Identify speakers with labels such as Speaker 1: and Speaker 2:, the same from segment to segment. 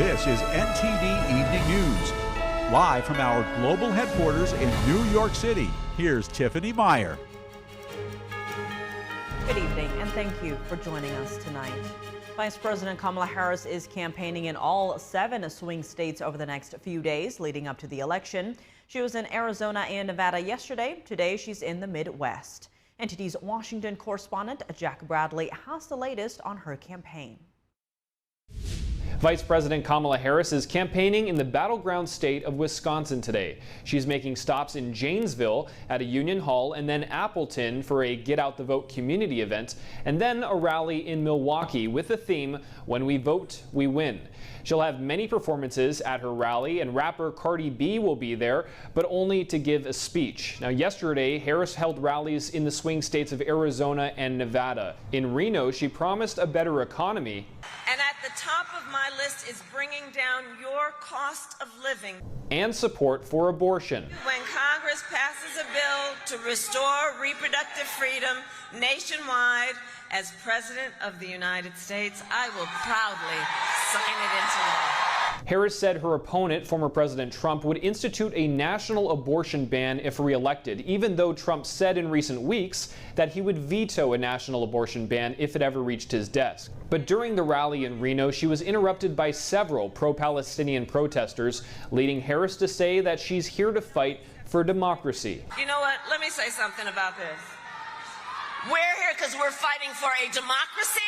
Speaker 1: This is NTD Evening News. Live from our global headquarters in New York City, here's Tiffany Meyer.
Speaker 2: Good evening, and thank you for joining us tonight. Vice President Kamala Harris is campaigning in all 7 swing states over the next few days leading up to the election. She was in Arizona and Nevada yesterday. Today, she's in the Midwest. NTD's Washington correspondent Jack Bradley has the latest on her campaign.
Speaker 3: Vice President Kamala Harris is campaigning in the battleground state of Wisconsin today. She's making stops in Janesville at a Union Hall and then Appleton for a Get Out the Vote community event, and then a rally in Milwaukee with the theme, When We Vote, We Win. She'll have many performances at her rally, and rapper Cardi B will be there, but only to give a speech. Now, yesterday, Harris held rallies in the swing states of Arizona and Nevada. In Reno, she promised a better economy.
Speaker 4: And at the top of my list is bringing down your cost of living.
Speaker 3: And support for abortion.
Speaker 4: When Congress passes a bill to restore reproductive freedom nationwide, as President of the United States, I will proudly sign it into law.
Speaker 3: Harris said her opponent, former President Trump, would institute a national abortion ban if reelected, even though Trump said in recent weeks that he would veto a national abortion ban if it ever reached his desk. But during the rally in Reno, she was interrupted by several pro-Palestinian protesters, leading Harris to say that she's here to fight for democracy.
Speaker 4: You know what? Let me say something about this. We're here because we're fighting for a democracy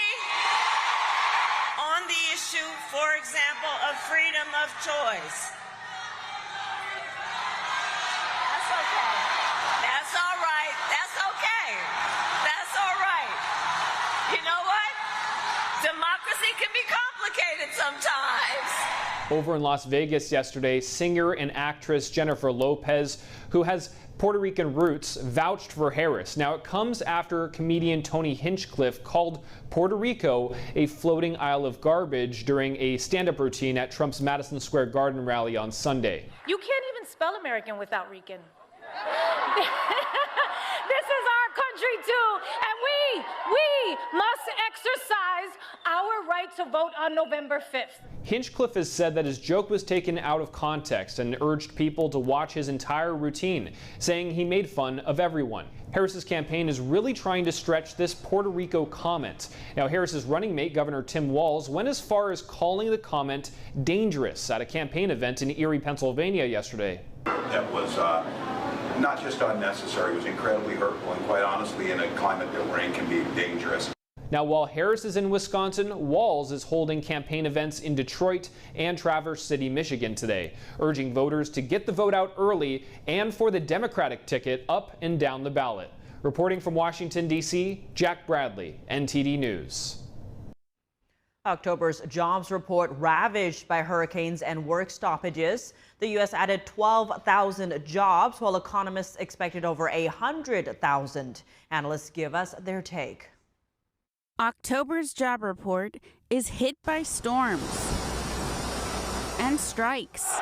Speaker 4: on the issue, for example, of freedom of choice. That's okay. That's all right. That's okay. That's all right. You know what? Democracy can be complicated sometimes.
Speaker 3: Over in Las Vegas yesterday, singer and actress Jennifer Lopez, who has Puerto Rican roots, vouched for Harris. Now, it comes after comedian Tony Hinchcliffe called Puerto Rico a floating isle of garbage during a stand-up routine at Trump's Madison Square Garden rally on Sunday.
Speaker 5: You can't even spell American without Rican. This is our country too, and we must exercise our right to vote on November 5th.
Speaker 3: Hinchcliffe has said that his joke was taken out of context and urged people to watch his entire routine, saying he made fun of everyone. Harris's campaign is really trying to stretch this Puerto Rico comment. Now, Harris's running mate, Governor Tim Walz, went as far as calling the comment dangerous at a campaign event in Erie, Pennsylvania yesterday.
Speaker 6: That was not just unnecessary, it was incredibly hurtful, and quite honestly, in a climate that we're in, can be dangerous.
Speaker 3: Now, while Harris is in Wisconsin, Walz is holding campaign events in Detroit and Traverse City, Michigan today, urging voters to get the vote out early and for the Democratic ticket up and down the ballot. Reporting from Washington, D.C., Jack Bradley, NTD News.
Speaker 2: October's jobs report ravaged by hurricanes and work stoppages. The U.S. added 12,000 jobs, while economists expected over 100,000. Analysts give us their take.
Speaker 7: October's job report is hit by storms and strikes.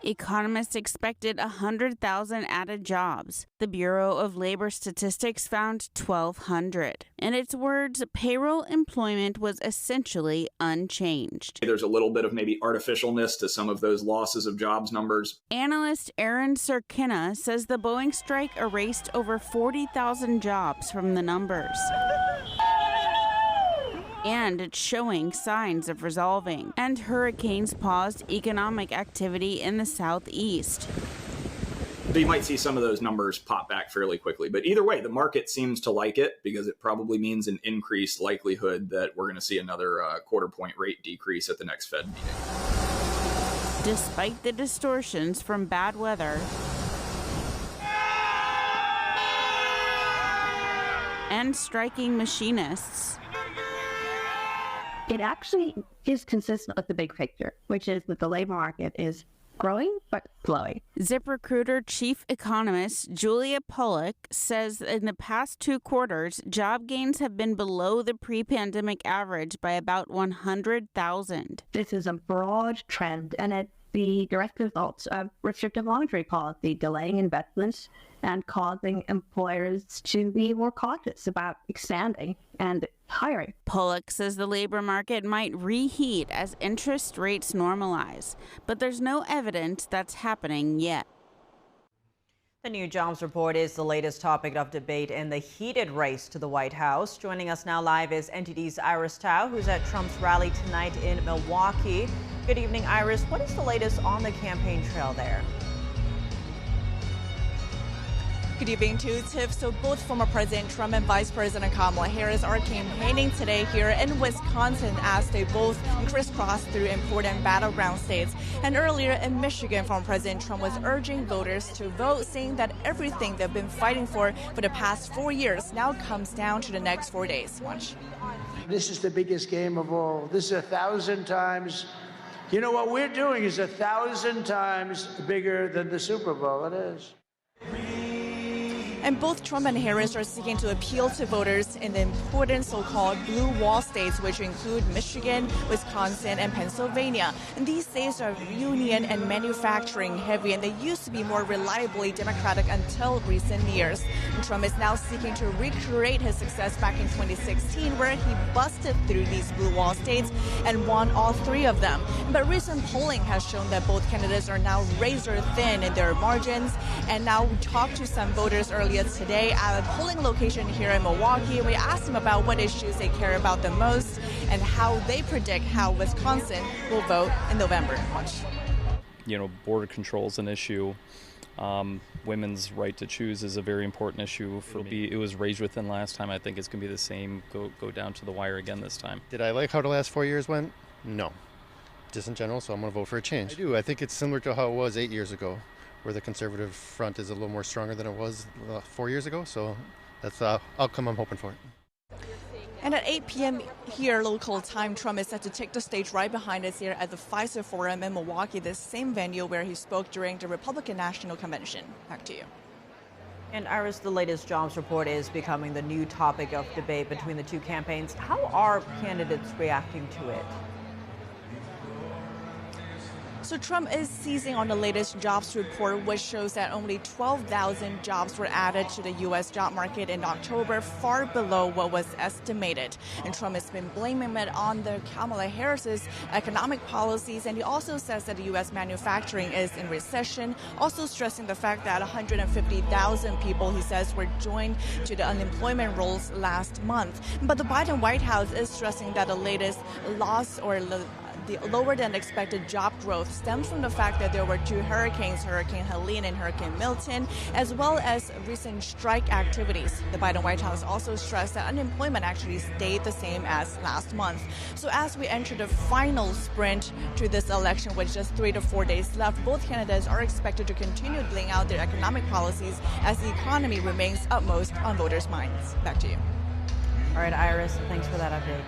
Speaker 7: Economists expected 100,000 added jobs. The Bureau of Labor Statistics found 1,200. In its words, payroll employment was essentially unchanged.
Speaker 8: There's a little bit of maybe artificialness to some of those losses of jobs numbers.
Speaker 7: Analyst Aaron Sorkina says the Boeing strike erased over 40,000 jobs from the numbers. And it's showing signs of resolving. And hurricanes paused economic activity in the southeast.
Speaker 8: So you might see some of those numbers pop back fairly quickly. But either way, the market seems to like it because it probably means an increased likelihood that we're going to see another quarter-point rate decrease at the next Fed meeting.
Speaker 7: Despite the distortions from bad weather and striking machinists,
Speaker 9: it actually is consistent with the big picture, which is that the labor market is growing but slowing.
Speaker 7: ZipRecruiter chief economist Julia Pollock says in the past 2 quarters, job gains have been below the pre-pandemic average by about 100,000.
Speaker 9: This is a broad trend, and it the direct results of restrictive monetary policy, delaying investments and causing employers to be more cautious about expanding and hiring.
Speaker 7: Pollock says the labor market might reheat as interest rates normalize, but there's no evidence that's happening yet.
Speaker 2: The new jobs report is the latest topic of debate in the heated race to the White House. Joining us now live is NTD's Iris Tao, who's at Trump's rally tonight in Milwaukee. Good evening, Iris. What is the latest on the campaign trail there?
Speaker 10: Good evening to you, Tiff. So both former President Trump and Vice President Kamala Harris are campaigning today here in Wisconsin as they both crisscross through important battleground states. And earlier in Michigan, former President Trump was urging voters to vote, saying that everything they've been fighting for the past 4 years now comes down to the next 4 days. Watch.
Speaker 11: This is the biggest game of all. This is 1,000 times. You know, what we're doing is 1,000 times bigger than the Super Bowl. It is.
Speaker 10: And both Trump and Harris are seeking to appeal to voters in the important so-called blue wall states, which include Michigan, Wisconsin, and Pennsylvania. And these states are union and manufacturing heavy, and they used to be more reliably Democratic until recent years. And Trump is now seeking to recreate his success back in 2016, where he busted through these blue wall states and won all 3 of them. But recent polling has shown that both candidates are now razor thin in their margins. And now we talked to some voters earlier today at a polling location here in Milwaukee. We asked them about what issues they care about the most and how they predict how Wisconsin will vote in November. Watch.
Speaker 12: You know, border control is an issue. Women's right to choose is a very important issue for me. It was rage within last time. I think it's going to be the same, go down to the wire again this time.
Speaker 13: Did I like how the last 4 years went? No. Just in general, so I'm going to vote for a change. I do. I think it's similar to how it was 8 years ago, where the conservative front is a little more stronger than it was 4 years ago. So that's the outcome I'm hoping for.
Speaker 10: And at 8 p.m. here, local time, Trump is set to take the stage right behind us here at the Pfizer Forum in Milwaukee, the same venue where he spoke during the Republican National Convention. Back to you.
Speaker 2: And Iris, the latest jobs report is becoming the new topic of debate between the two campaigns. How are candidates reacting to it?
Speaker 10: So Trump is seizing on the latest jobs report, which shows that only 12,000 jobs were added to the U.S. job market in October, far below what was estimated. And Trump has been blaming it on the Kamala Harris's economic policies, and he also says that the U.S. manufacturing is in recession, also stressing the fact that 150,000 people, he says, were joined to the unemployment rolls last month. But the Biden White House is stressing that the latest loss or the lower than expected job growth stems from the fact that there were 2 hurricanes, Hurricane Helene and Hurricane Milton, as well as recent strike activities. The Biden White House also stressed that unemployment actually stayed the same as last month. So as we enter the final sprint to this election with just 3 to 4 days left, both candidates are expected to continue laying out their economic policies as the economy remains upmost on voters' minds. Back to you.
Speaker 2: All right, Iris, thanks for that update.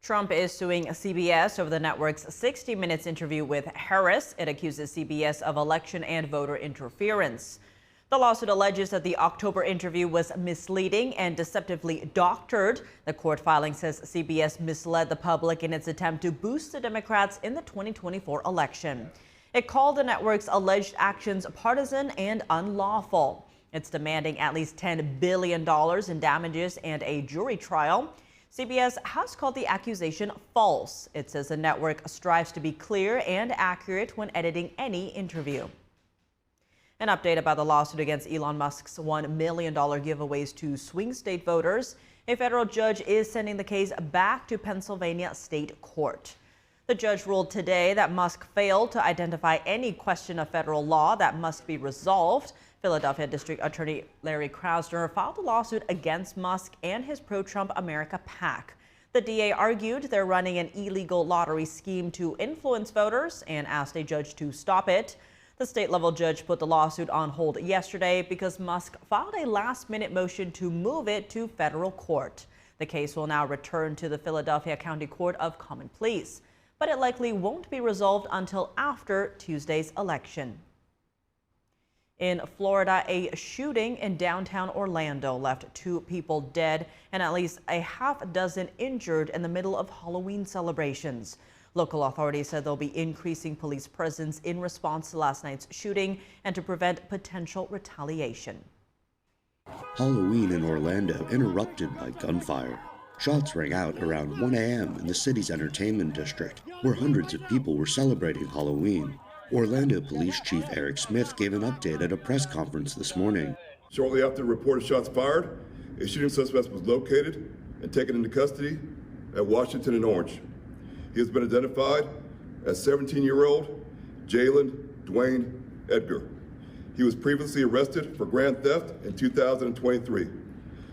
Speaker 2: Trump is suing CBS over the network's 60 Minutes interview with Harris. It accuses CBS of election and voter interference. The lawsuit alleges that the October interview was misleading and deceptively doctored. The court filing says CBS misled the public in its attempt to boost the Democrats in the 2024 election. It called the network's alleged actions partisan and unlawful. It's demanding at least $10 billion in damages and a jury trial. CBS has called the accusation false. It says the network strives to be clear and accurate when editing any interview. An update about the lawsuit against Elon Musk's $1 million giveaways to swing state voters. A federal judge is sending the case back to Pennsylvania State Court. The judge ruled today that Musk failed to identify any question of federal law that must be resolved. Philadelphia District Attorney Larry Krasner filed a lawsuit against Musk and his pro-Trump America PAC. The DA argued they're running an illegal lottery scheme to influence voters and asked a judge to stop it. The state-level judge put the lawsuit on hold yesterday because Musk filed a last-minute motion to move it to federal court. The case will now return to the Philadelphia County Court of Common Pleas, but it likely won't be resolved until after Tuesday's election. In Florida, a shooting in downtown Orlando left 2 people dead and at least a half dozen injured in the middle of Halloween celebrations. Local authorities said they'll be increasing police presence in response to last night's shooting and to prevent potential retaliation.
Speaker 14: Halloween in Orlando interrupted by gunfire. Shots rang out around 1 a.m. in the city's entertainment district, where hundreds of people were celebrating Halloween. Orlando Police Chief Eric Smith gave an update at a press conference this morning.
Speaker 15: Shortly after the reported shots fired, a shooting suspect was located and taken into custody at Washington and Orange. He has been identified as 17-year-old Jalen Dwayne Edgar. He was previously arrested for grand theft in 2023.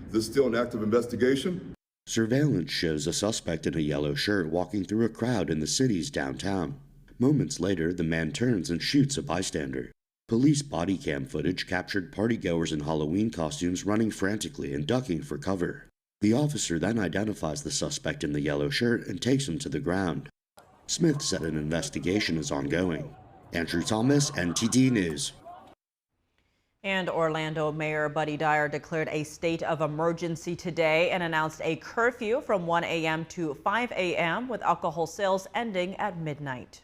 Speaker 15: This is still an active investigation.
Speaker 14: Surveillance shows a suspect in a yellow shirt walking through a crowd in the city's downtown. Moments later, the man turns and shoots a bystander. Police body cam footage captured partygoers in Halloween costumes running frantically and ducking for cover. The officer then identifies the suspect in the yellow shirt and takes him to the ground. Smith said an investigation is ongoing. Andrew Thomas, NTD News.
Speaker 2: And Orlando Mayor Buddy Dyer declared a state of emergency today and announced a curfew from 1 a.m. to 5 a.m. with alcohol sales ending at midnight.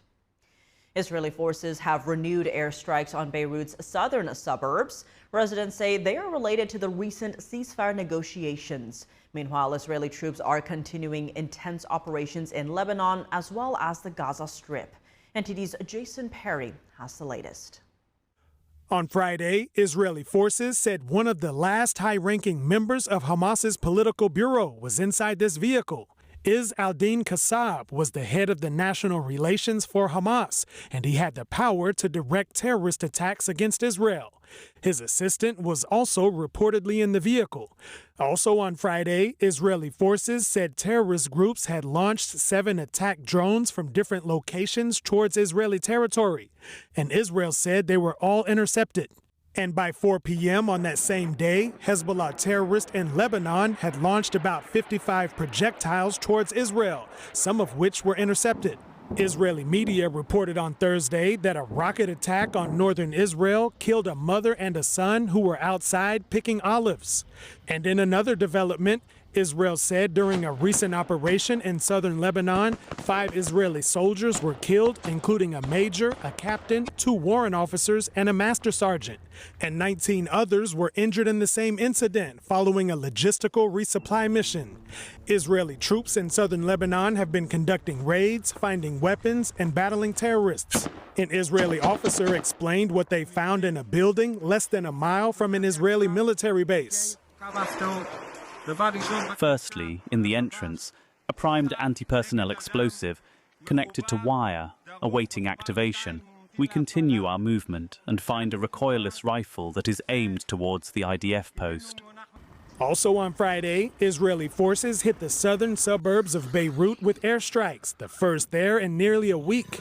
Speaker 2: Israeli forces have renewed airstrikes on Beirut's southern suburbs. Residents say they are related to the recent ceasefire negotiations. Meanwhile, Israeli troops are continuing intense operations in Lebanon as well as the Gaza Strip. NTD's Jason Perry has the latest.
Speaker 16: On Friday, Israeli forces said one of the last high-ranking members of Hamas's political bureau was inside this vehicle. Izz al-Din Kassab was the head of the national relations for Hamas, and he had the power to direct terrorist attacks against Israel. His assistant was also reportedly in the vehicle. Also on Friday, Israeli forces said terrorist groups had launched 7 attack drones from different locations towards Israeli territory, and Israel said they were all intercepted. And by 4 p.m. on that same day, Hezbollah terrorists in Lebanon had launched about 55 projectiles towards Israel, some of which were intercepted. Israeli media reported on Thursday that a rocket attack on northern Israel killed a mother and a son who were outside picking olives. And in another development, Israel said during a recent operation in southern Lebanon, 5 Israeli soldiers were killed, including a major, a captain, 2 warrant officers, and a master sergeant. And 19 others were injured in the same incident following a logistical resupply mission. Israeli troops in southern Lebanon have been conducting raids, finding weapons, and battling terrorists. An Israeli officer explained what they found in a building less than a mile from an Israeli military base.
Speaker 17: Firstly, in the entrance, a primed anti-personnel explosive connected to wire, awaiting activation. We continue our movement and find a recoilless rifle that is aimed towards the IDF post.
Speaker 16: Also on Friday, Israeli forces hit the southern suburbs of Beirut with airstrikes, the first there in nearly a week.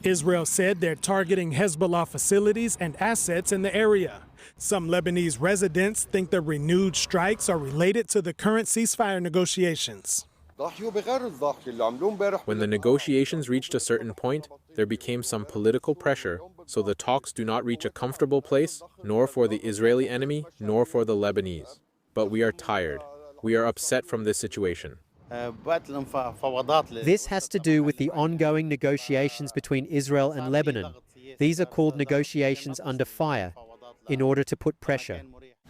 Speaker 16: Israel said they're targeting Hezbollah facilities and assets in the area. Some Lebanese residents think the renewed strikes are related to the current ceasefire negotiations.
Speaker 18: When the negotiations reached a certain point, there became some political pressure, so the talks do not reach a comfortable place, nor for the Israeli enemy, nor for the Lebanese. But we are tired. We are upset from this situation.
Speaker 19: This has to do with the ongoing negotiations between Israel and Lebanon. These are called negotiations under fire, in order to put pressure.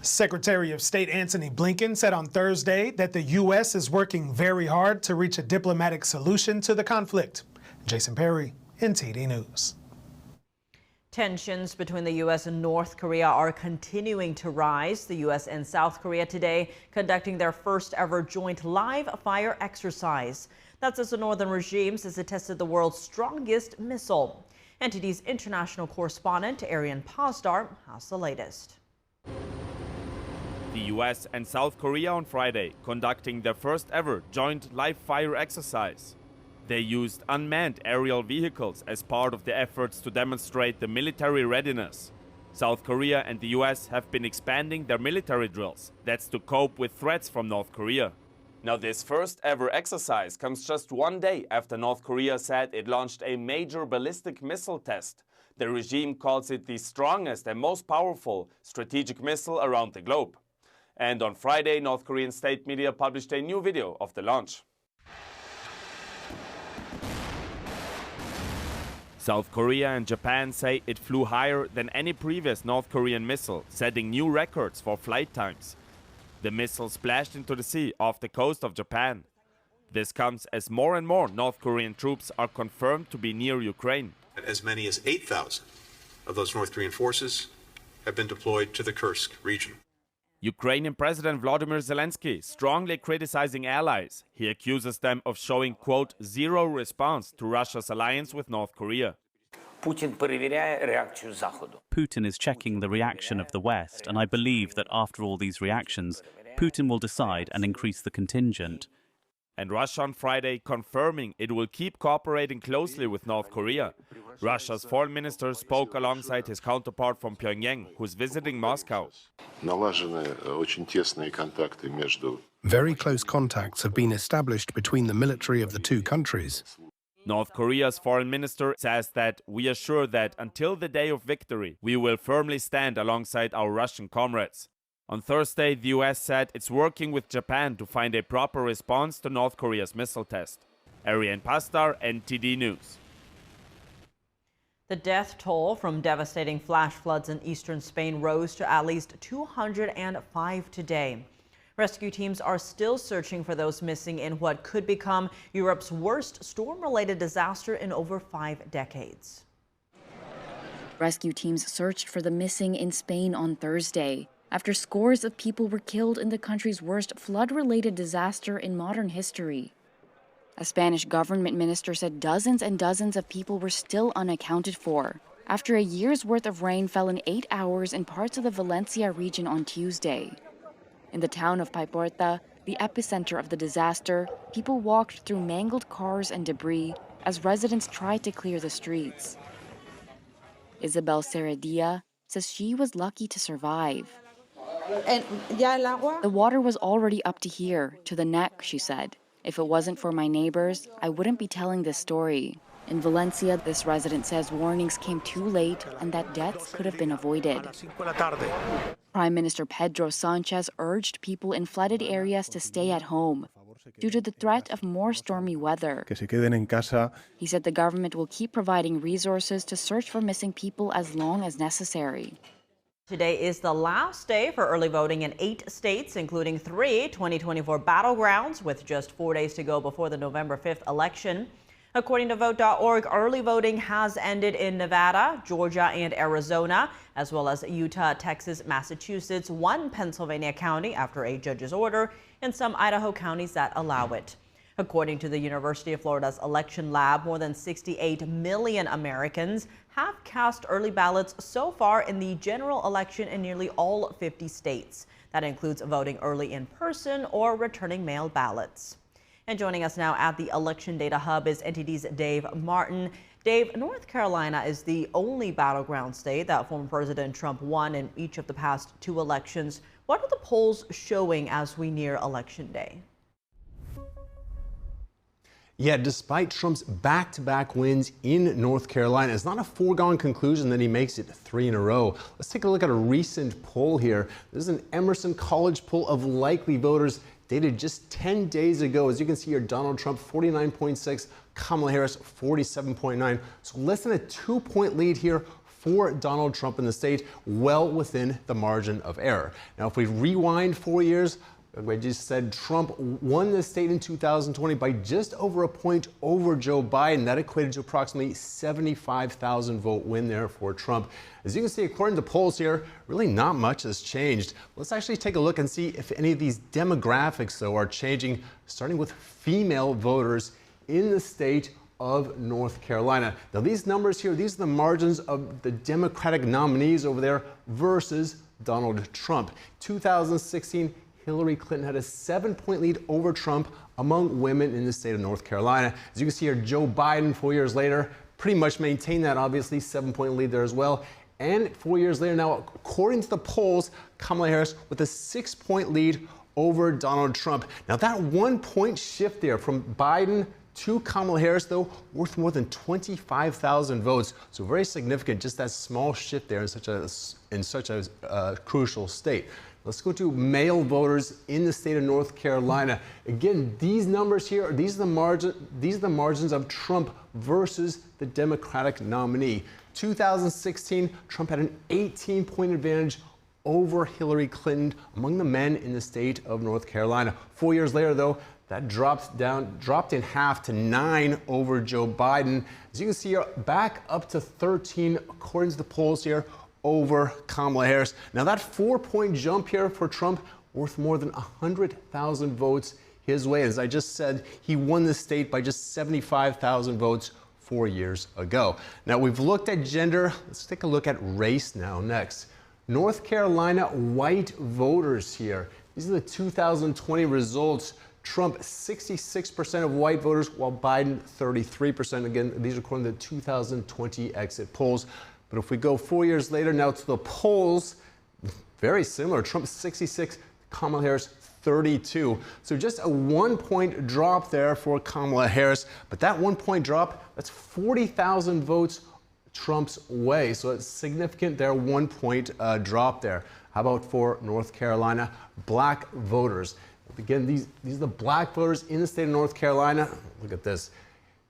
Speaker 16: Secretary of State Antony Blinken said on Thursday that the U.S. is working very hard to reach a diplomatic solution to the conflict. Jason Perry, NTD News.
Speaker 2: Tensions between the U.S. and North Korea are continuing to rise. The U.S. and South Korea today conducting their first ever joint live fire exercise. That's as the northern regime says it tested the world's strongest missile. NTD's international correspondent, Arian Pasdar, has the latest.
Speaker 20: The US and South Korea on Friday conducting their first ever joint live fire exercise. They used unmanned aerial vehicles as part of the efforts to demonstrate the military readiness. South Korea and the US have been expanding their military drills. That's to cope with threats from North Korea. Now, this first ever exercise comes just 1 day after North Korea said it launched a major ballistic missile test. The regime calls it the strongest and most powerful strategic missile around the globe. And on Friday, North Korean state media published a new video of the launch. South Korea and Japan say it flew higher than any previous North Korean missile, setting new records for flight times. The missile splashed into the sea off the coast of Japan. This comes as more and more North Korean troops are confirmed to be near Ukraine.
Speaker 21: As many as 8,000 of those North Korean forces have been deployed to the Kursk region.
Speaker 20: Ukrainian President Volodymyr Zelensky strongly criticizing allies. He accuses them of showing, quote, zero response to Russia's alliance with North Korea.
Speaker 17: Putin is checking the reaction of the West, and I believe that after all these reactions, Putin will decide and increase the contingent.
Speaker 20: And Russia on Friday confirming it will keep cooperating closely with North Korea. Russia's foreign minister spoke alongside his counterpart from Pyongyang, who's visiting Moscow.
Speaker 22: Very close contacts have been established between the military of the two countries.
Speaker 20: North Korea's foreign minister says that we are sure that until the day of victory, we will firmly stand alongside our Russian comrades. On Thursday, the US said it's working with Japan to find a proper response to North Korea's missile test. Ariane Pastar, NTD News.
Speaker 2: The death toll from devastating flash floods in eastern Spain rose to at least 205 today. Rescue teams are still searching for those missing in what could become Europe's worst storm-related disaster in over 5 decades.
Speaker 23: Rescue teams searched for the missing in Spain on Thursday, after scores of people were killed in the country's worst flood-related disaster in modern history. A Spanish government minister said dozens and dozens of people were still unaccounted for after a year's worth of rain fell in 8 hours in parts of the Valencia region on Tuesday. In the town of Paiporta, the epicenter of the disaster, people walked through mangled cars and debris as residents tried to clear the streets. Isabel Seredia says she was lucky to survive. The water was already up to here, to the neck, she said. If it wasn't for my neighbors, I wouldn't be telling this story. In Valencia, this resident says warnings came too late and that deaths could have been avoided. Prime Minister Pedro Sanchez urged people in flooded areas to stay at home due to the threat of more stormy weather. He said the government will keep providing resources to search for missing people as long as necessary.
Speaker 2: Today is the last day for early voting in 8 states, including 3 2024 battlegrounds, with just 4 days to go before the November 5th election. According to Vote.org, early voting has ended in Nevada, Georgia, and Arizona, as well as Utah, Texas, Massachusetts, 1 Pennsylvania county after a judge's order, and some Idaho counties that allow it. According to the University of Florida's election lab, more than 68 million Americans have cast early ballots so far in the general election in nearly all 50 states. That includes voting early in person or returning mail ballots. And joining us now at the Election Data Hub is NTD's Dave Martin. Dave, North Carolina is the only battleground state that former President Trump won in each of the past 2 elections. What are the polls showing as we near Election Day?
Speaker 24: Yeah, despite Trump's back-to-back wins in North Carolina, it's not a foregone conclusion that he makes it 3 in a row. Let's take a look at a recent poll here. This is an Emerson College poll of likely voters dated just 10 days ago. As you can see here, Donald Trump 49.6, Kamala Harris 47.9. So less than a 2-point lead here for Donald Trump in the state, well within the margin of error. Now, if we rewind 4 years, I just said Trump won the state in 2020 by just over a point over Joe Biden. That equated to approximately 75,000 vote win there for Trump. As you can see, according to polls here, really not much has changed. Let's actually take a look and see if any of these demographics, though, are changing, starting with female voters in the state of North Carolina. Now, these numbers here, these are the margins of the Democratic nominees over there versus Donald Trump. 2016, Hillary Clinton had a 7-point lead over Trump among women in the state of North Carolina. As you can see here, Joe Biden 4 years later pretty much maintained that, obviously, 7-point lead there as well. And 4 years later now, according to the polls, Kamala Harris with a 6-point lead over Donald Trump. Now that 1-point shift there from Biden to Kamala Harris, though, worth more than 25,000 votes. So very significant, just that small shift there in such a crucial state. Let's go to male voters in the state of North Carolina. Again, these numbers here, these are the margins of Trump versus the Democratic nominee. 2016, Trump had an 18-point advantage over Hillary Clinton among the men in the state of North Carolina. 4 years later, though, that dropped in half to 9 over Joe Biden. As you can see here, back up to 13 according to the polls here over Kamala Harris. Now that 4-point jump here for Trump worth more than 100,000 votes his way. As I just said, he won the state by just 75,000 votes 4 years ago. Now we've looked at gender. Let's take a look at race now next. North Carolina white voters here. These are the 2020 results. Trump 66% of white voters, while Biden 33%. Again, these are according to the 2020 exit polls. But if we go 4 years later now to the polls, very similar. Trump 66, Kamala Harris 32. So just a 1-point drop there for Kamala Harris. But that 1-point drop, that's 40,000 votes Trump's way. So it's significant there, 1-point drop there. How about for North Carolina? Black voters. Again, these are the black voters in the state of North Carolina. Look at this.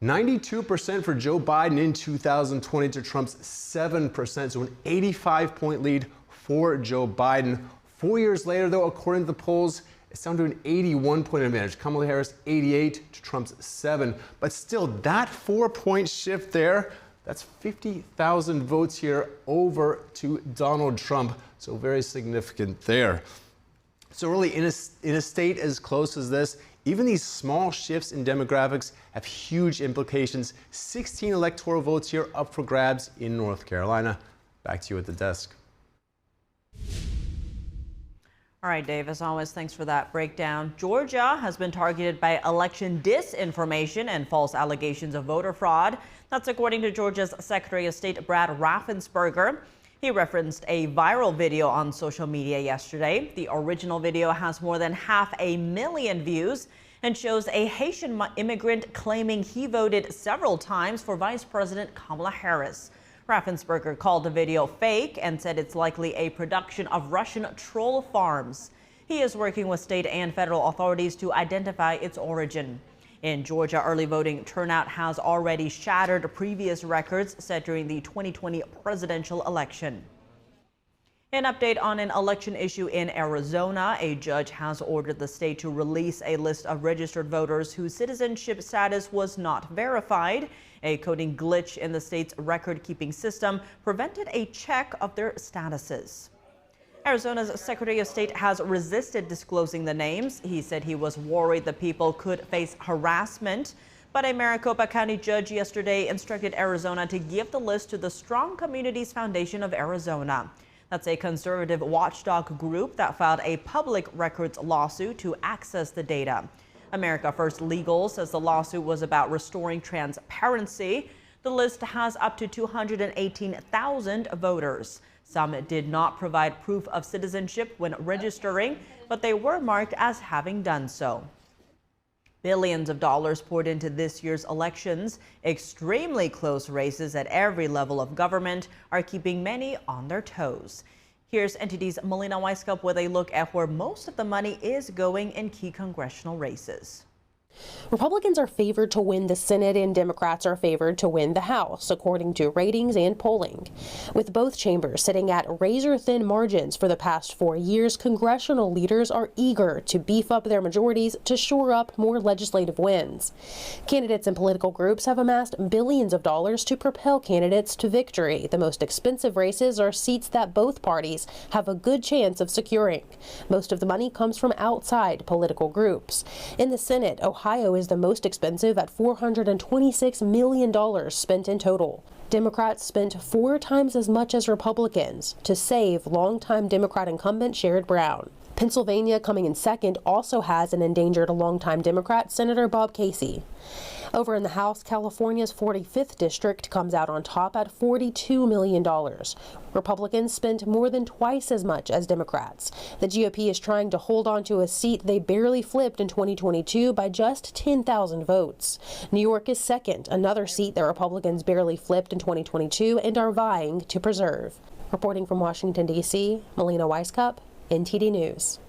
Speaker 24: 92% for Joe Biden in 2020 to Trump's 7%. So an 85-point lead for Joe Biden. 4 years later, though, according to the polls, it's down to an 81-point advantage. Kamala Harris, 88 to Trump's 7. But still, that 4-point shift there, that's 50,000 votes here over to Donald Trump. So very significant there. So really, in a state as close as this, even these small shifts in demographics have huge implications. 16 electoral votes here up for grabs in North Carolina. Back to you at the desk.
Speaker 2: All right, Dave, as always, thanks for that breakdown. Georgia has been targeted by election disinformation and false allegations of voter fraud. That's according to Georgia's Secretary of State Brad Raffensperger. He referenced a viral video on social media yesterday. The original video has more than 500,000 views and shows a Haitian immigrant claiming he voted several times for Vice President Kamala Harris. Raffensperger called the video fake and said it's likely a production of Russian troll farms. He is working with state and federal authorities to identify its origin. In Georgia, early voting turnout has already shattered previous records set during the 2020 presidential election. An update on an election issue in Arizona. A judge has ordered the state to release a list of registered voters whose citizenship status was not verified. A coding glitch in the state's record-keeping system prevented a check of their statuses. Arizona's Secretary of State has resisted disclosing the names. He said he was worried the people could face harassment. But a Maricopa County judge yesterday instructed Arizona to give the list to the Strong Communities Foundation of Arizona. That's a conservative watchdog group that filed a public records lawsuit to access the data. America First Legal says the lawsuit was about restoring transparency. The list has up to 218,000 voters. Some did not provide proof of citizenship when registering, but they were marked as having done so. Billions of dollars poured into this year's elections. Extremely close races at every level of government are keeping many on their toes. Here's NTD's Melina Weisskopf with a look at where most of the money is going in key congressional races.
Speaker 1: Republicans are favored to win the Senate and Democrats are favored to win the House, according to ratings and polling. With both chambers sitting at razor-thin margins for the past 4 years, congressional leaders are eager to beef up their majorities to shore up more legislative wins. Candidates and political groups have amassed billions of dollars to propel candidates to victory. The most expensive races are seats that both parties have a good chance of securing. Most of the money comes from outside political groups. In the Senate, Ohio is the most expensive at $426 million spent in total. Democrats spent 4 times as much as Republicans to save longtime Democrat incumbent Sherrod Brown. Pennsylvania, coming in second, also has an endangered longtime Democrat, Senator Bob Casey. Over in the House, California's 45th district comes out on top at $42 million. Republicans spent more than twice as much as Democrats. The GOP is trying to hold on to a seat they barely flipped in 2022 by just 10,000 votes. New York is second, another seat that Republicans barely flipped in 2022 and are vying to preserve. Reporting from Washington, D.C., Melina Weisskopf, NTD News.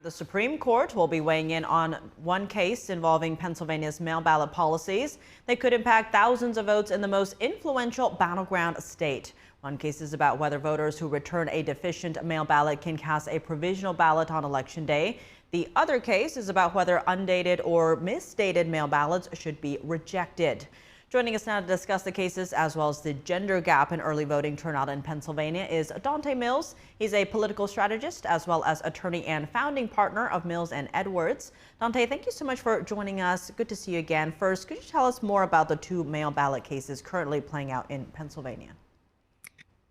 Speaker 2: The Supreme Court will be weighing in on one case involving Pennsylvania's mail ballot policies that could impact thousands of votes in the most influential battleground state. One case is about whether voters who return a deficient mail ballot can cast a provisional ballot on Election Day. The other case is about whether undated or misdated mail ballots should be rejected. Joining us now to discuss the cases as well as the gender gap in early voting turnout in Pennsylvania is Dante Mills. He's a political strategist as well as attorney and founding partner of Mills and Edwards. Dante, thank you so much for joining us. Good to see you again. First, could you tell us more about the two mail ballot cases currently playing out in Pennsylvania?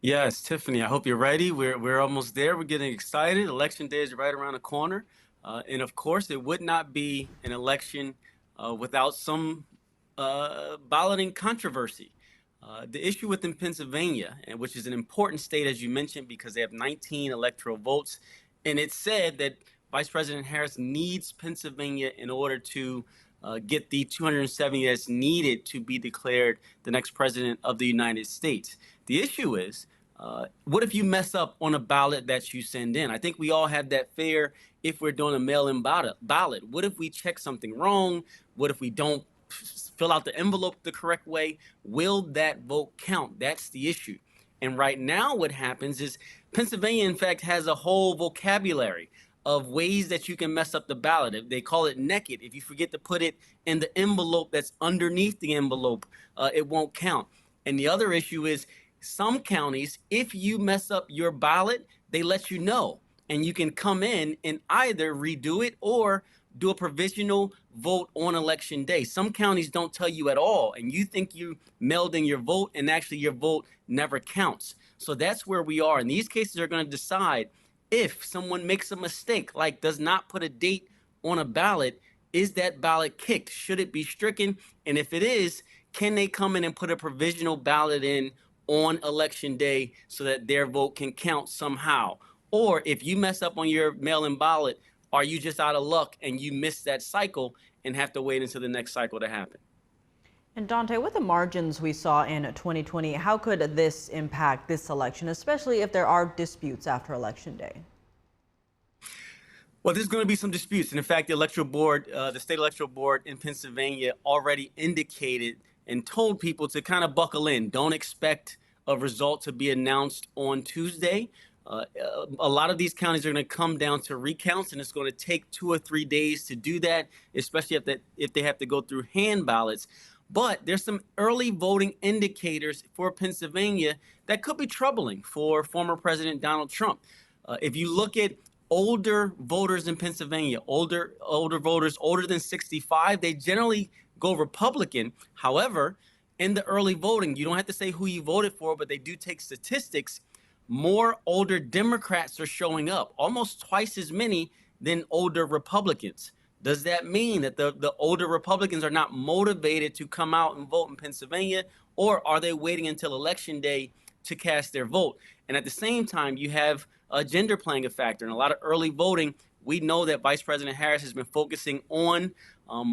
Speaker 3: Yes, Tiffany, I hope you're ready. We're almost there. We're getting excited. Election Day is right around the corner. And of course, it would not be an election without some balloting controversy. The issue within Pennsylvania, and which is an important state, as you mentioned, because they have 19 electoral votes, and it said that Vice President Harris needs Pennsylvania in order to get the 270 that's needed to be declared the next president of the United States. The issue is, what if you mess up on a ballot that you send in? I think we all have that fear if we're doing a mail-in ballot. What if we check something wrong? What if we don't fill out the envelope the correct way? Will that vote count? That's the issue. And right now what happens is Pennsylvania, in fact, has a whole vocabulary of ways that you can mess up the ballot. They call it naked. If you forget to put it in the envelope that's underneath the envelope, it won't count. And the other issue is some counties, if you mess up your ballot, they let you know. And you can come in and either redo it or do a provisional vote on Election Day. Some counties don't tell you at all, and you think you mailed in your vote, and actually your vote never counts. So that's where we are. And these cases are going to decide if someone makes a mistake, like does not put a date on a ballot, is that ballot kicked? Should it be stricken? And if it is, can they come in and put a provisional ballot in on Election Day so that their vote can count somehow? Or if you mess up on your mail-in ballot, are you just out of luck and you miss that cycle and have to wait until the next cycle to happen?
Speaker 2: And Dante, with the margins we saw in 2020, how could this impact this election, especially if there are disputes after Election Day?
Speaker 3: Well, there's going to be some disputes. And in fact, the electoral board, the state electoral board in Pennsylvania already indicated and told people to kind of buckle in. Don't expect a result to be announced on Tuesday. A lot of these counties are going to come down to recounts, and it's going to take 2 or 3 days to do that, especially if they have to go through hand ballots. But there's some early voting indicators for Pennsylvania that could be troubling for former President Donald Trump. If you look at older voters in Pennsylvania, older voters older than 65, they generally go Republican. However, in the early voting, you don't have to say who you voted for, but they do take statistics. More older Democrats are showing up, almost twice as many than older Republicans. Does that mean that the older Republicans are not motivated to come out and vote in Pennsylvania, or are they waiting until Election Day to cast their vote? And at the same time, you have gender playing a factor. In a lot of early voting, we know that Vice President Harris has been focusing on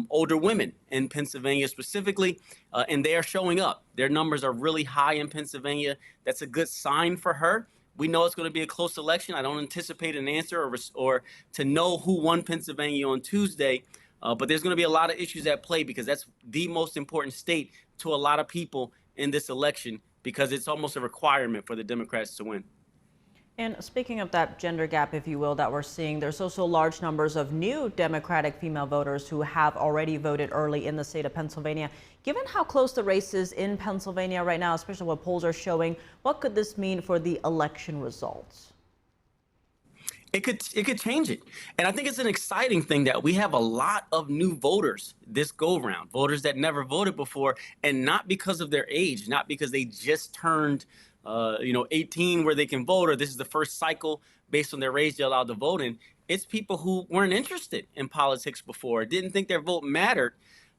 Speaker 3: older women in Pennsylvania specifically, and they are showing up. Their numbers are really high in Pennsylvania. That's a good sign for her. We know it's going to be a close election. I don't anticipate an answer or to know who won Pennsylvania on Tuesday, but there's going to be a lot of issues at play because that's the most important state to a lot of people in this election because it's almost a requirement for the Democrats to win.
Speaker 2: And speaking of that gender gap, if you will, that we're seeing, there's also large numbers of new Democratic female voters who have already voted early in the state of Pennsylvania. Given how close the race is in Pennsylvania right now, especially what polls are showing, what could this mean for the election results?
Speaker 3: It could change it. And I think it's an exciting thing that we have a lot of new voters this go round, voters that never voted before, and not because of their age, not because they just turned 18 where they can vote, or this is the first cycle based on their age they're allowed to vote in. It's people who weren't interested in politics before, didn't think their vote mattered.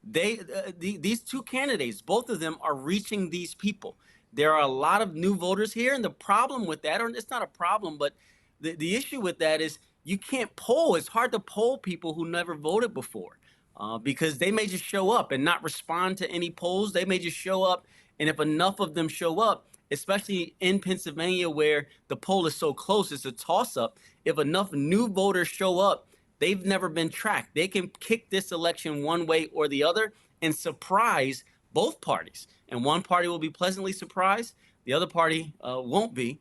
Speaker 3: These two candidates, both of them are reaching these people. There are a lot of new voters here, and the problem with that, or it's not a problem, but the issue with that is you can't poll. It's hard to poll people who never voted before because they may just show up and not respond to any polls. They may just show up, and if enough of them show up, especially in Pennsylvania where the poll is so close. It's a toss-up. If enough new voters show up, they've never been tracked. They can kick this election one way or the other and surprise both parties. And one party will be pleasantly surprised. The other party won't be.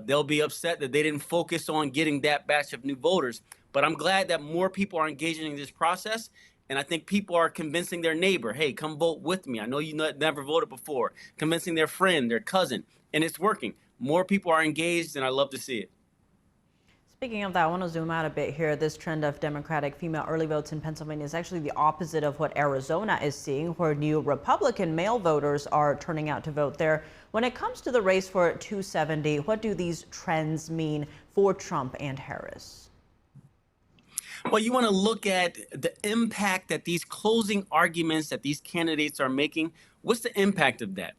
Speaker 3: They'll be upset that they didn't focus on getting that batch of new voters. But I'm glad that more people are engaging in this process. And I think people are convincing their neighbor, hey, come vote with me. I know you never voted before. Convincing their friend, their cousin. And it's working. More people are engaged, and I love to see it.
Speaker 2: Speaking of that, I want to zoom out a bit here. This trend of Democratic female early votes in Pennsylvania is actually the opposite of what Arizona is seeing, where new Republican male voters are turning out to vote there. When it comes to the race for 270, what do these trends mean for Trump and Harris?
Speaker 3: Well, you want to look at the impact that these closing arguments that these candidates are making. What's the impact of that?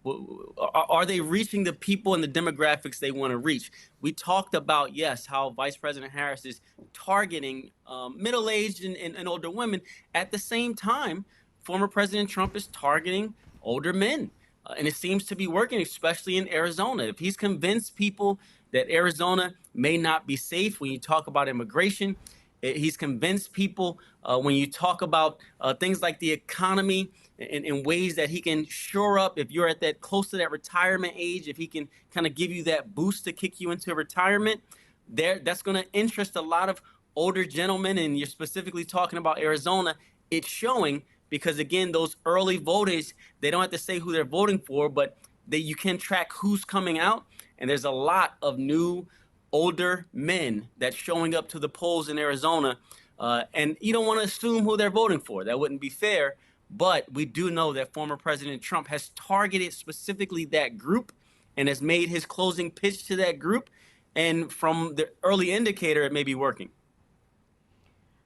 Speaker 3: Are they reaching the people and the demographics they want to reach? We talked about, yes, how Vice President Harris is targeting middle-aged and older women. At the same time, former President Trump is targeting older men. And it seems to be working, especially in Arizona. If he's convinced people that Arizona may not be safe when you talk about immigration, he's convinced people when you talk about things like the economy in ways that he can shore up if you're at that close to that retirement age, if he can kind of give you that boost to kick you into retirement, that's going to interest a lot of older gentlemen. And you're specifically talking about Arizona. It's showing because, again, those early voters, they don't have to say who they're voting for, but you can track who's coming out. And there's a lot of new older men that's showing up to the polls in Arizona. And you don't want to assume who they're voting for. That wouldn't be fair. But we do know that former President Trump has targeted specifically that group and has made his closing pitch to that group. And from the early indicator, it may be working.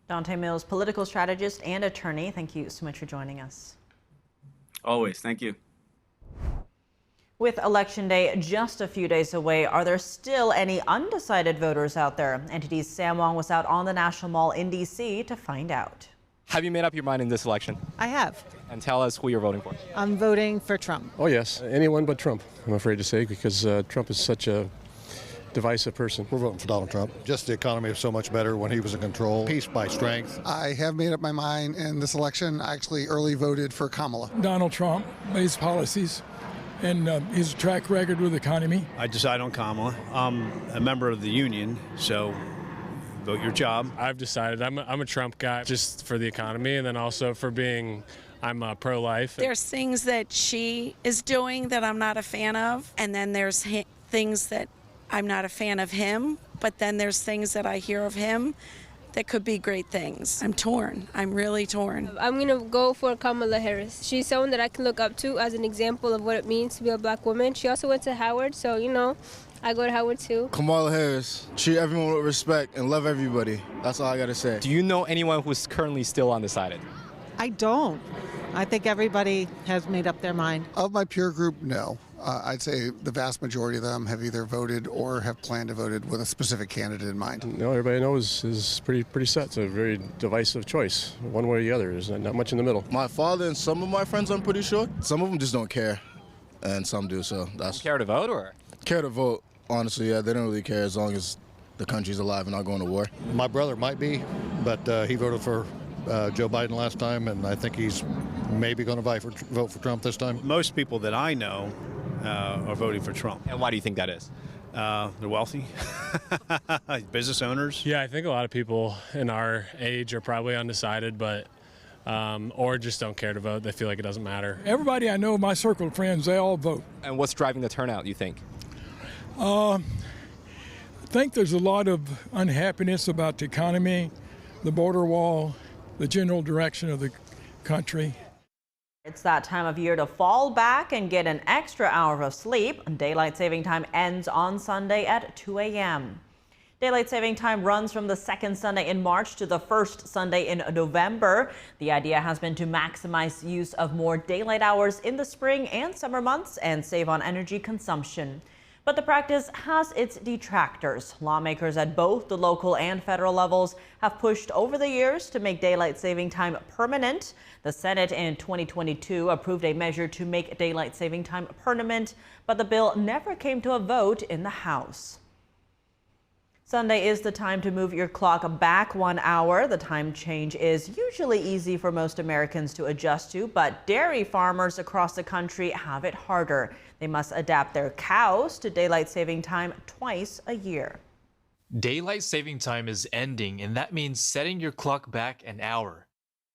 Speaker 2: Dante Mills, political strategist and attorney, thank you so much for joining us.
Speaker 3: Always. Thank you.
Speaker 2: With Election Day just a few days away, are there still any undecided voters out there? NTD's Sam Wong was out on the National Mall in D.C. to find out.
Speaker 4: Have you made up your mind in this election?
Speaker 5: I have.
Speaker 4: And tell us who you're voting for.
Speaker 5: I'm voting for Trump.
Speaker 6: Oh, yes. Anyone but Trump, I'm afraid to say, because Trump is such a divisive person.
Speaker 8: We're voting for Donald Trump. Just the economy is so much better when he was in control. Peace by strength.
Speaker 25: I have made up my mind in this election. I actually early voted for Kamala.
Speaker 26: Donald Trump, his policies and his track record with the economy.
Speaker 27: I decide on Kamala. I'm a member of the union, so vote your job.
Speaker 28: I've decided I'm a Trump guy just for the economy and then also for being, I'm pro-life.
Speaker 29: There's things that she is doing that I'm not a fan of, and then there's things that I'm not a fan of him, but then there's things that I hear of him that could be great things. I'm torn. I'm really torn.
Speaker 30: I'm going to go for Kamala Harris. She's someone that I can look up to as an example of what it means to be a black woman. She also went to Howard, so, you know, I go to Howard too.
Speaker 31: Kamala Harris. Treat everyone with respect and love everybody. That's all I got to say.
Speaker 4: Do you know anyone who's currently still undecided?
Speaker 5: I don't. I think everybody has made up their mind.
Speaker 25: Of my peer group, no. I'd say the vast majority of them have either voted or have planned to vote with a specific candidate in mind.
Speaker 6: No, everybody knows is pretty set. It's a very divisive choice, one way or the other. There's not much in the middle.
Speaker 31: My father and some of my friends, I'm pretty sure. Some of them just don't care, and some do. So that's
Speaker 4: care to vote or
Speaker 31: care to vote. Honestly, yeah, they don't really care as long as the country's alive and not going to war.
Speaker 8: My brother might be, but he voted for Joe Biden last time, and I think he's maybe going to vote for Trump this time.
Speaker 27: Most people that I know are voting for Trump.
Speaker 4: And why do you think that is?
Speaker 27: They're wealthy, business owners.
Speaker 28: Yeah, I think a lot of people in our age are probably undecided, but or just don't care to vote. They feel like it doesn't matter.
Speaker 26: Everybody I know, my circle of friends, they all vote.
Speaker 4: And what's driving the turnout, you think?
Speaker 26: I think there's a lot of unhappiness about the economy, the border wall, the general direction of the country.
Speaker 2: It's that time of year to fall back and get an extra hour of sleep. Daylight saving time ends on Sunday at 2 a.m. Daylight saving time runs from the second Sunday in March to the first Sunday in November. The idea has been to maximize use of more daylight hours in the spring and summer months and save on energy consumption. But the practice has its detractors. Lawmakers at both the local and federal levels have pushed over the years to make daylight saving time permanent. The Senate in 2022 approved a measure to make daylight saving time permanent, but the bill never came to a vote in the House. Sunday is the time to move your clock back 1 hour. The time change is usually easy for most Americans to adjust to, but dairy farmers across the country have it harder. They must adapt their cows to daylight saving time twice a year.
Speaker 7: Daylight saving time is ending, and that means setting your clock back an hour.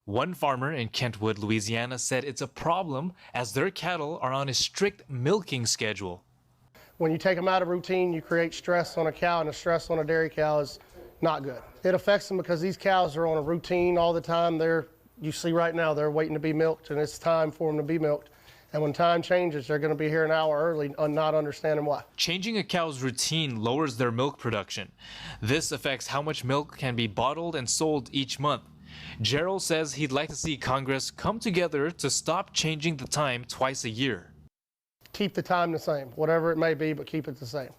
Speaker 7: One farmer in Kentwood, Louisiana said it's a problem as their cattle are on a strict milking schedule.
Speaker 9: When you take them out of routine, you create stress on a cow, and the stress on a dairy cow is not good. It affects them because these cows are on a routine all the time. You see right now, they're waiting to be milked, and it's time for them to be milked. And when time changes, they're going to be here an hour early, not understanding why.
Speaker 7: Changing a cow's routine lowers their milk production. This affects how much milk can be bottled and sold each month. Gerald says he'd like to see Congress come together to stop changing the time twice a year.
Speaker 9: Keep the time the same, whatever it may be, but keep it the same.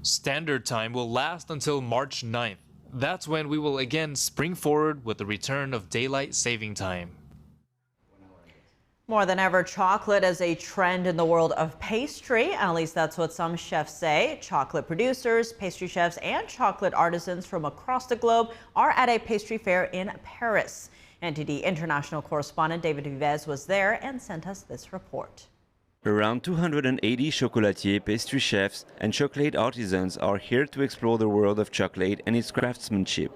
Speaker 7: Standard time will last until March 9th. That's when we will again spring forward with the return of daylight saving time.
Speaker 2: More than ever, chocolate is a trend in the world of pastry. At least that's what some chefs say. Chocolate producers, pastry chefs, and chocolate artisans from across the globe are at a pastry fair in Paris. NTD international correspondent David Vives was there and sent us this report.
Speaker 10: Around 280 chocolatier, pastry chefs, and chocolate artisans are here to explore the world of chocolate and its craftsmanship.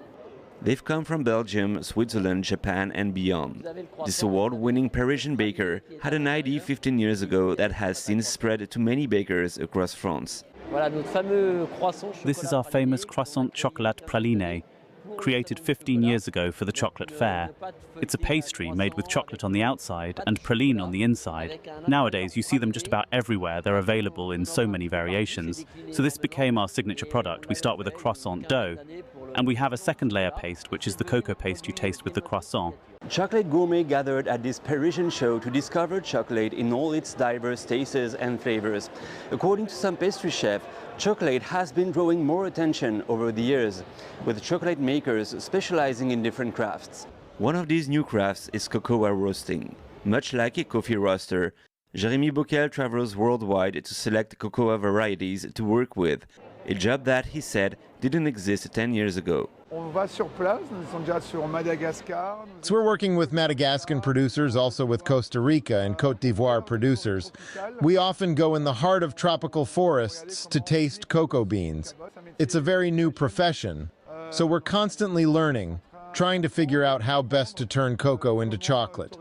Speaker 10: They've come from Belgium, Switzerland, Japan, and beyond. This award-winning Parisian baker had an idea 15 years ago that has since spread to many bakers across France.
Speaker 17: This is our famous croissant chocolat praline, created 15 years ago for the chocolate fair. It's a pastry made with chocolate on the outside and praline on the inside. Nowadays, you see them just about everywhere. They're available in so many variations. So this became our signature product. We start with a croissant dough, and we have a second layer paste, which is the cocoa paste you taste with the croissant.
Speaker 10: Chocolate gourmets gathered at this Parisian show to discover chocolate in all its diverse tastes and flavors. According to some pastry chefs, chocolate has been drawing more attention over the years, with chocolate makers specializing in different crafts. One of these new crafts is cocoa roasting. Much like a coffee roaster, Jérémy Bockel travels worldwide to select cocoa varieties to work with, a job that, he said, didn't exist 10 years ago.
Speaker 11: So we're working with Madagascan producers, also with Costa Rica and Côte d'Ivoire producers. We often go in the heart of tropical forests to taste cocoa beans. It's a very new profession, so we're constantly learning, trying to figure out how best to turn cocoa into chocolate.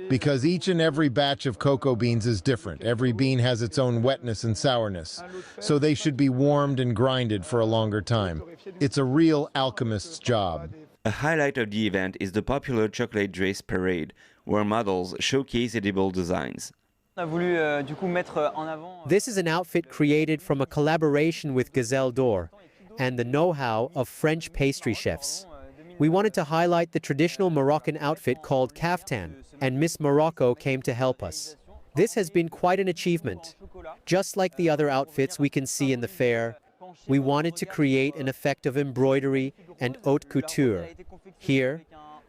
Speaker 11: Because each and every batch of cocoa beans is different. Every bean has its own wetness and sourness, so they should be warmed and grinded for a longer time. It's a real alchemist's job.
Speaker 10: A highlight of the event is the popular chocolate dress parade, where models showcase edible designs.
Speaker 12: This is an outfit created from a collaboration with Gazelle d'Or and the know-how of French pastry chefs. We wanted to highlight the traditional Moroccan outfit called kaftan, and Miss Morocco came to help us. This has been quite an achievement. Just like the other outfits we can see in the fair, we wanted to create an effect of embroidery and haute couture. Here,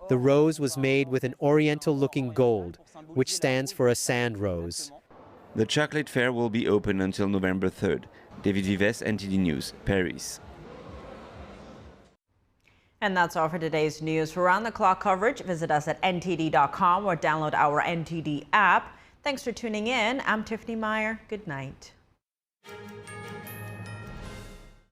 Speaker 12: the rose was made with an oriental-looking gold, which stands for a sand rose.
Speaker 10: The chocolate fair will be open until November 3rd. David Vives, NTD News, Paris.
Speaker 2: And that's all for today's news. For round-the-clock coverage, visit us at ntd.com or download our NTD app. Thanks for tuning in. I'm Tiffany Meyer. Good night.